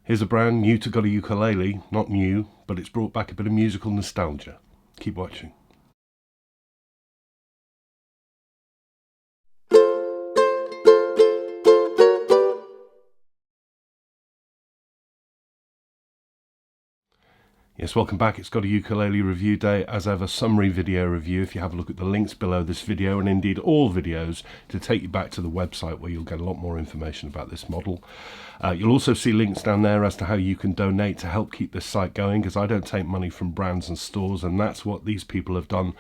Here's a brand new to GotAUkulele, not new, but it's brought back a bit of musical nostalgia. Keep watching. Yes, welcome back. It's GotAUkulele review day. As ever, summary video review. If you have a look at the links below this video, and indeed all videos, to take you back to the website where you'll get a lot more information about this model. You'll also see links down there as to how you can donate to help keep this site going, because I don't take money from brands and stores, and that's what these people have done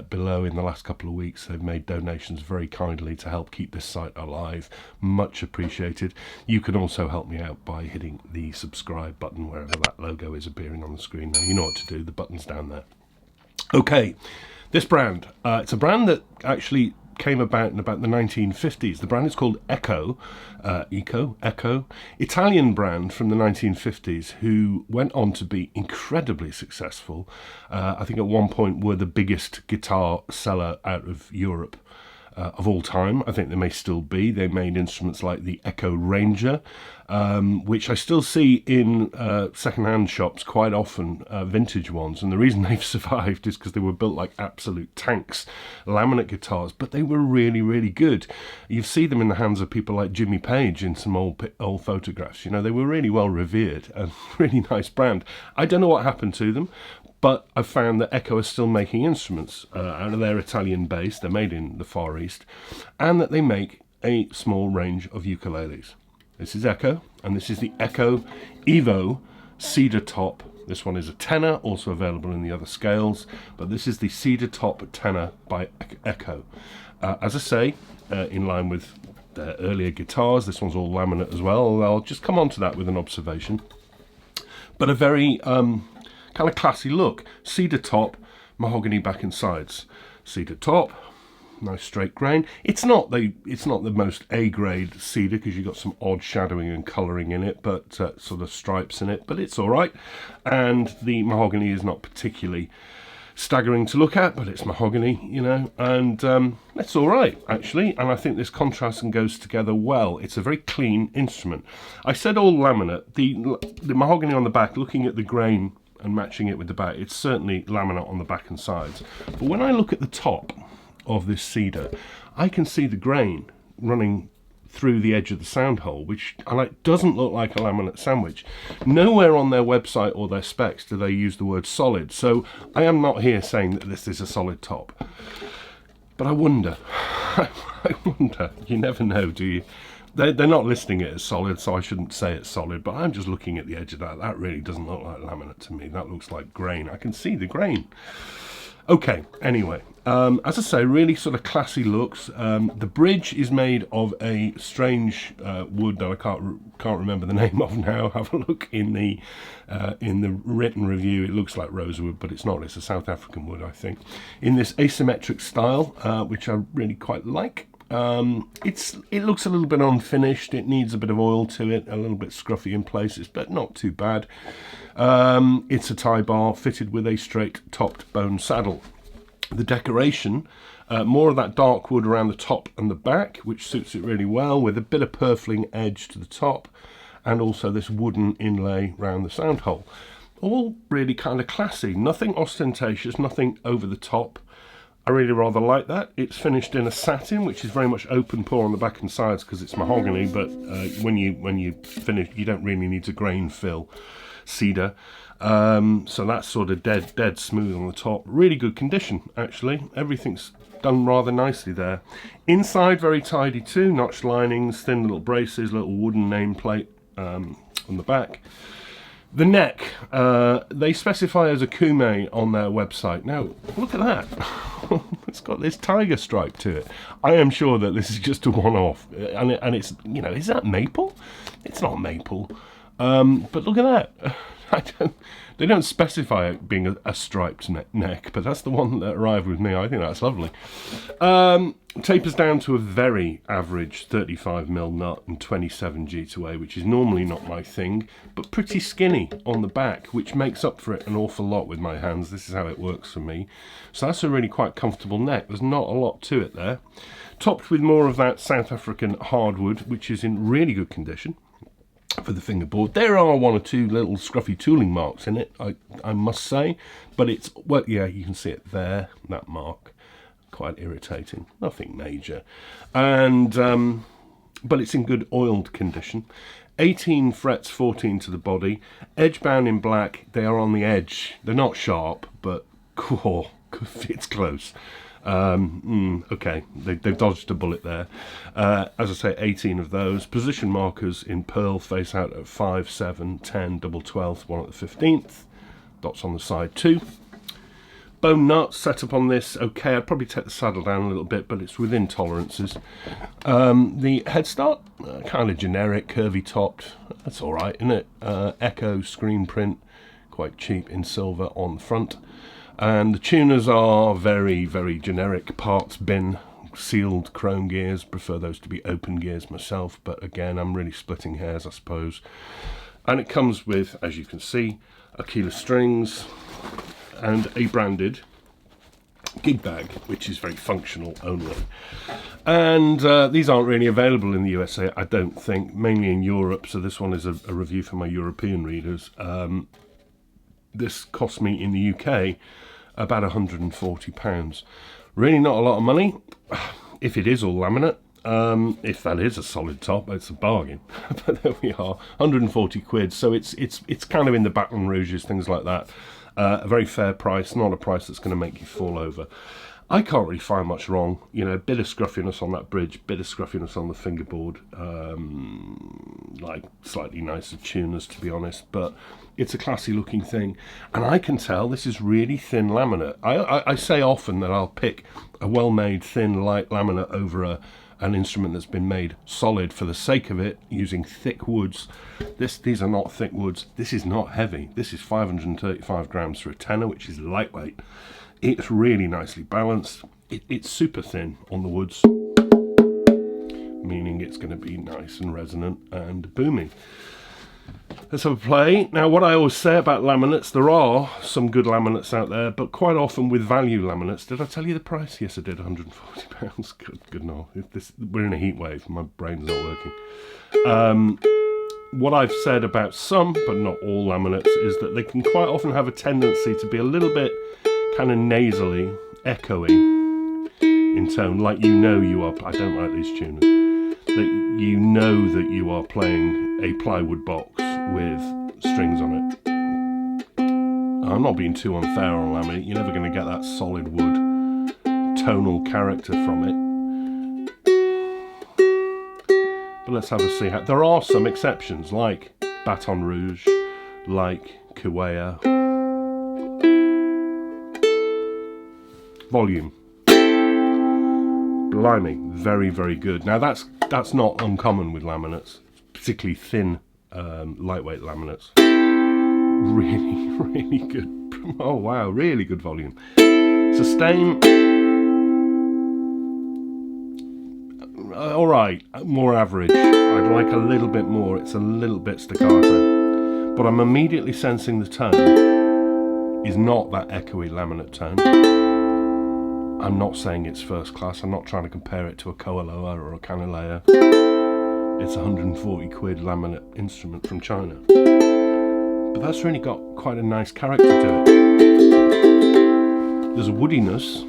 below in the last couple of weeks. They've made donations very kindly to help keep this site alive. Much appreciated. You can also help me out by hitting the subscribe button wherever that logo is appearing on the screen. Now you know what to do, the button's down there. Okay, this brand, it's a brand that actually came about in about the 1950s. The brand is called Echo, Italian brand from the 1950s, who went on to be incredibly successful. I think at one point were the biggest guitar seller out of Europe of all time. I think they may still be. They made instruments like the Echo Ranger, which I still see in second-hand shops quite often, vintage ones. And the reason they've survived is because they were built like absolute tanks, laminate guitars, but they were really, really good. You see them in the hands of people like Jimmy Page in some old photographs. You know, they were really well revered and really nice brand. I don't know what happened to them, but I've found that Echo is still making instruments out of their Italian base. They're made in the Far East, and that they make a small range of ukuleles. This is Echo, and this is the Echo Evo Cedar Top. This one is a tenor, also available in the other scales, but this is the Cedar Top tenor by Echo. As I say, in line with their earlier guitars, this one's all laminate as well. I'll just come on to that with an observation. But a very kind of classy look. Cedar top, mahogany back and sides. Cedar top, nice straight grain. It's not the most A-grade cedar, because you've got some odd shadowing and colouring in it, but sort of stripes in it, but it's all right. And the mahogany is not particularly staggering to look at, but it's mahogany, you know, and it's all right actually. And I think this contrasts and goes together well. It's a very clean instrument. I said all laminate. The mahogany on the back, looking at the grain and matching it with the back, it's certainly laminate on the back and sides. But when I look at the top of this cedar, I can see the grain running through the edge of the sound hole, which doesn't look like a laminate sandwich. Nowhere on their website or their specs do they use the word solid, so I am not here saying that this is a solid top. But I wonder, I wonder, you never know, do you? They're not listing it as solid, so I shouldn't say it's solid, but I'm just looking at the edge of that. That really doesn't look like laminate to me. That looks like grain. I can see the grain. Okay, anyway, as I say, really sort of classy looks. The bridge is made of a strange wood that I can't remember the name of now. Have a look in the written review. It looks like rosewood, but it's not. It's a South African wood, I think, in this asymmetric style, which I really quite like. It looks a little bit unfinished. It needs a bit of oil to it, a little bit scruffy in places, but not too bad. It's a tie bar fitted with a straight topped bone saddle. The decoration, more of that dark wood around the top and the back, which suits it really well, with a bit of purfling edge to the top, and also this wooden inlay round the sound hole. All really kind of classy, nothing ostentatious, nothing over the top. I really rather like that. It's finished in a satin, which is very much open pore on the back and sides because it's mahogany, but when you finish, you don't really need to grain fill cedar. So that's sort of dead smooth on the top. Really good condition, actually. Everything's done rather nicely there. Inside, very tidy too. Notched linings, thin little braces, little wooden nameplate on the back. The neck, they specify as a kume on their website. Now, look at that. It's got this tiger stripe to it. I am sure that this is just a one-off. And it's, you know, is that maple? It's not maple. But look at that. They don't specify it being a striped neck, but that's the one that arrived with me. I think that's lovely. Tapers down to a very average 35mm nut and 27 G2A, which is normally not my thing, but pretty skinny on the back, which makes up for it an awful lot with my hands. This is how it works for me. So that's a really quite comfortable neck. There's not a lot to it there. Topped with more of that South African hardwood, which is in really good condition. for the fingerboard. There are one or two little scruffy tooling marks in it, I must say, but it's, well, yeah, you can see it there, that mark, quite irritating, nothing major, and but it's in good oiled condition. 18 frets, 14 to the body, edge bound in black. They are on the edge, they're not sharp, but cool, it's close. Okay, they've dodged a bullet there. As I say, 18 of those. Position markers in pearl, face out at 5, 7, 10, double 12th, one at the 15th. Dots on the side too. Bone nut set up on this. Okay, I'd probably take the saddle down a little bit, but it's within tolerances. The headstart, kind of generic, curvy topped. That's all right, isn't it? Echo screen print, quite cheap in silver on the front. And the tuners are very, very generic parts bin, sealed chrome gears. Prefer those to be open gears myself, but again, I'm really splitting hairs, I suppose. And it comes with, as you can see, a keel of strings and a branded gig bag, which is very functional only. And these aren't really available in the USA, I don't think, mainly in Europe, so this one is a review for my European readers. This cost me in the UK about £140. Really not a lot of money, if it is all laminate. If that is a solid top, it's a bargain. But there we are, 140 quid. So it's kind of in the Baton Rouges, things like that. A very fair price, not a price that's going to make you fall over. I can't really find much wrong. You know, a bit of scruffiness on that bridge, bit of scruffiness on the fingerboard. Like slightly nicer tuners, to be honest, but it's a classy looking thing. And I can tell this is really thin laminate. I say often that I'll pick a well-made thin light laminate over an instrument that's been made solid for the sake of it, using thick woods. These are not thick woods. This is not heavy. This is 535 grams for a tenor, which is lightweight. It's really nicely balanced. It's super thin on the woods, meaning it's going to be nice and resonant and booming. Let's have a play. Now, what I always say about laminates, there are some good laminates out there, but quite often with value laminates. Did I tell you the price? Yes, I did, £140. Good no. We're in a heat wave. My brain's not working. What I've said about some, but not all laminates, is that they can quite often have a tendency to be a little bit kind of nasally, echoey in tone, like you know you are. I don't like these tuners. That you know that you are playing a plywood box with strings on it. I'm not being too unfair on laminate. You're never going to get that solid wood tonal character from it. But let's have a see. There are some exceptions, like Baton Rouge, like Kuwait. Volume. Blimey, very, very good. Now that's not uncommon with laminates, particularly thin, lightweight laminates. Really, really good. Oh wow, really good volume. Sustain. All right, more average. I'd like a little bit more. It's a little bit staccato, but I'm immediately sensing the tone is not that echoey laminate tone. I'm not saying it's first class. I'm not trying to compare it to a Koaloa or a Canalea. It's a 140 quid laminate instrument from China. But that's really got quite a nice character to it. There's a woodiness.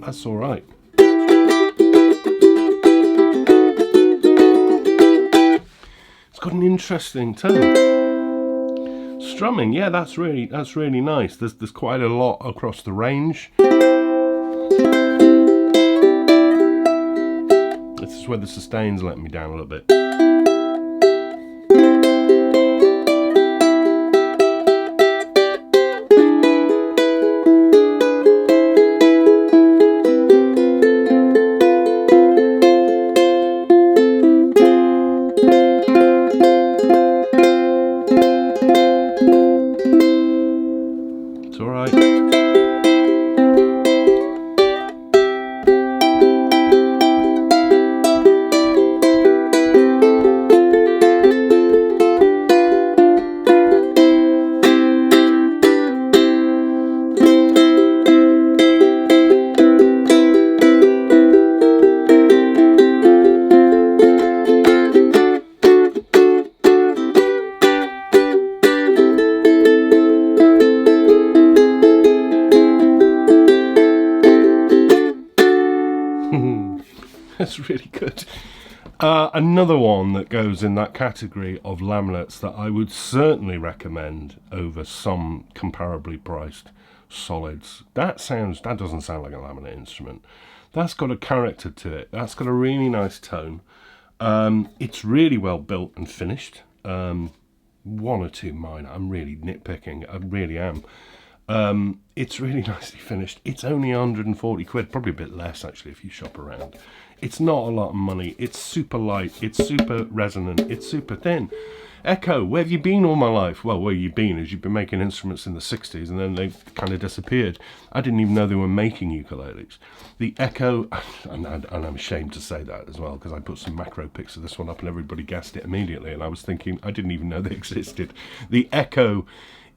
That's all right. It's got an interesting tone. Strumming, yeah, that's really nice. There's quite a lot across the range. This is where the sustain's letting me down a little bit. really good. Another one that goes in that category of laminates that I would certainly recommend over some comparably priced solids. That doesn't sound like a laminate instrument. That's got a character to it. That's got a really nice tone. It's really well built and finished. One or two minor. I'm really nitpicking. I really am. It's really nicely finished. It's only 140 quid, probably a bit less actually if you shop around. It's not a lot of money. It's super light. It's super resonant. It's super thin. Echo, where have you been all my life? Well, where you've been is you've been making instruments in the 60s and then they've kind of disappeared. I didn't even know they were making ukuleles. The Echo, and I'm ashamed to say that as well because I put some macro pics of this one up and everybody guessed it immediately and I was thinking I didn't even know they existed. The Echo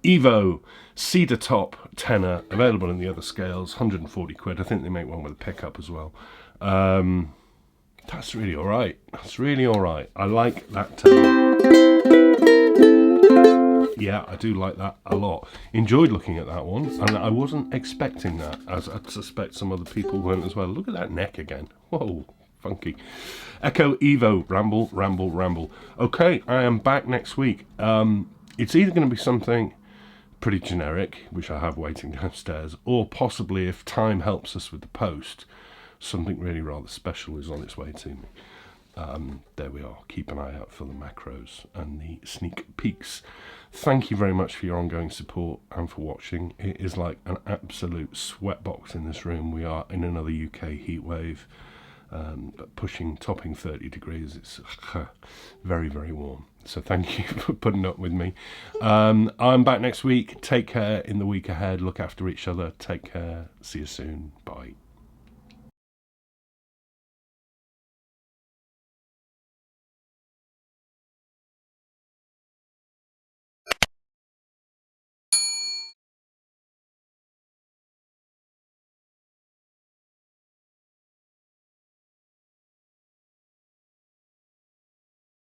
Evo Cedar top tenor, available in the other scales, 140 quid. I think they make one with a pickup as well. That's really alright. That's really alright. I like that tone. Yeah, I do like that a lot. Enjoyed looking at that one, and I wasn't expecting that, as I suspect some other people weren't as well. Look at that neck again. Whoa, funky. Echo Evo, ramble, ramble, ramble. Okay, I am back next week. It's either going to be something pretty generic, which I have waiting downstairs, or possibly, if time helps us with the post, something really rather special is on its way to me. There we are. Keep an eye out for the macros and the sneak peeks. Thank you very much for your ongoing support and for watching. It is like an absolute sweatbox in this room. We are in another UK heat wave, topping 30 degrees. It's very, very warm. So thank you for putting up with me. I'm back next week. Take care in the week ahead. Look after each other. Take care. See you soon. Bye.